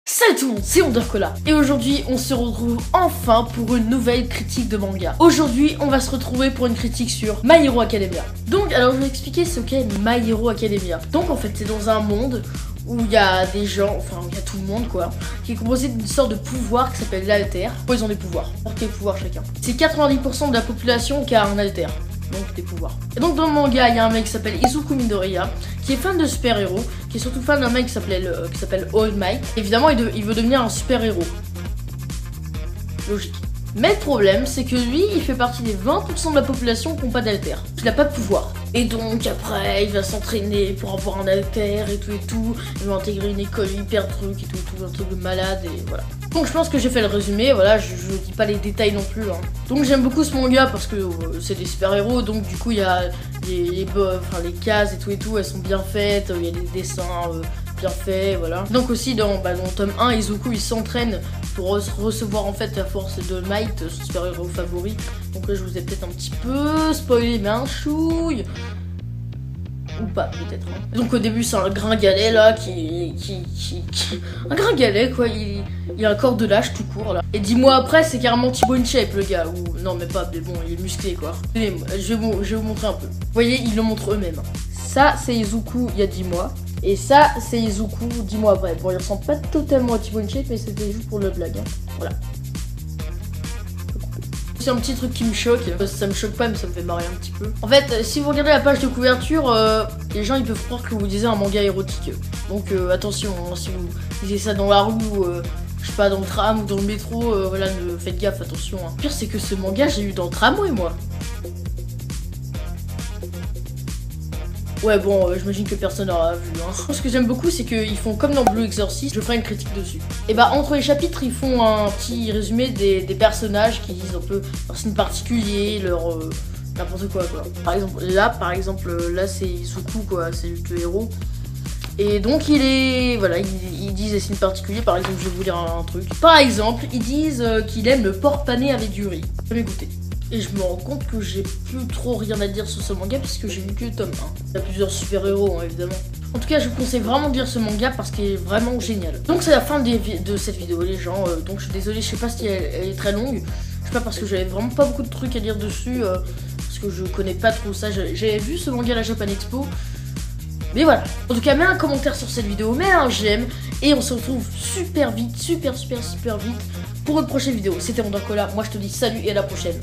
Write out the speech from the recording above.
Salut tout le monde, c'est Undercola et aujourd'hui on se retrouve enfin pour une nouvelle critique de manga. Aujourd'hui on va se retrouver pour une critique sur My Hero Academia. Donc alors je vais expliquer ce qu'est My Hero Academia. Donc en fait c'est dans un monde où il y a des gens, enfin il y a tout le monde quoi, qui est composé d'une sorte de pouvoir qui s'appelle l'alter. Ils ont des pouvoirs, quel pouvoir chacun. C'est 90% de la population qui a un alter. Donc des pouvoirs. Et donc dans le manga, il y a un mec qui s'appelle Izuku Midoriya, qui est fan de super-héros, qui est surtout fan d'un mec qui s'appelle All Might. Évidemment, il veut devenir un super-héros. Logique. Mais le problème, c'est que lui, il fait partie des 20% de la population qui n'ont pas d'alter. Il n'a pas de pouvoir. Et donc après, il va s'entraîner pour avoir un alter et tout. Il va intégrer une école hyper truc et tout, un truc de malade et voilà. Donc je pense que j'ai fait le résumé, voilà, je dis pas les détails non plus. Hein. Donc j'aime beaucoup ce manga parce que c'est des super-héros, donc du coup il y a les cases et tout, elles sont bien faites, il y a des dessins bien faits, voilà. Donc aussi dans le tome 1, Izuku il s'entraîne pour recevoir en fait la force de All Might, son super-héros favori. Donc là je vous ai peut-être un petit peu spoilé, mais un chouille. Ou pas, peut-être. Hein. Donc au début c'est un gringalet là un gringalet quoi, il a un corps de lâche tout court là. Et 10 mois après c'est carrément Thibaut InShape le gars, ou non mais pas, mais bon il est musclé quoi. Je vais vous montrer un peu. Vous voyez, ils le montrent eux-mêmes. Ça c'est Izuku il y a 10 mois. Et ça c'est Izuku 10 mois après. Bon il ressemble pas totalement à Thibaut InShape, mais c'était juste pour le blague. Hein. Voilà. C'est un petit truc qui me choque, ça me choque pas mais ça me fait marrer un petit peu. En fait, si vous regardez la page de couverture, les gens ils peuvent croire que vous lisez un manga érotique. Donc attention, hein, si vous lisez ça dans la rue ou je sais pas, dans le tram ou dans le métro, voilà, faites gaffe, attention. Hein. Le pire c'est que ce manga j'ai lu dans le tramway moi. Ouais bon, j'imagine que personne n'aura vu. Hein. Ce que j'aime beaucoup c'est qu'ils font comme dans Blue Exorcist, je ferai une critique dessus. Et bah entre les chapitres ils font un petit résumé des personnages qui disent un peu leur signe particulier, leur n'importe quoi. Par exemple là c'est Izuku quoi, c'est le héros. Et donc ils disent des signes particuliers, par exemple je vais vous lire un truc. Par exemple ils disent qu'il aime le porc pané avec du riz. Je vais goûter. Et je me rends compte que j'ai plus trop rien à dire sur ce manga puisque j'ai lu que le tome 1. Il y a plusieurs super-héros hein, évidemment. En tout cas je vous conseille vraiment de lire ce manga parce qu'il est vraiment génial. Donc c'est la fin de cette vidéo les gens, donc je suis désolée, je sais pas si elle est très longue. Je sais pas parce que j'avais vraiment pas beaucoup de trucs à dire dessus, parce que je connais pas trop ça. J'avais vu ce manga à la Japan Expo. Mais voilà. En tout cas, mets un commentaire sur cette vidéo, mets un j'aime. Et on se retrouve super vite, super vite pour une prochaine vidéo. C'était Undercola, moi je te dis salut et à la prochaine.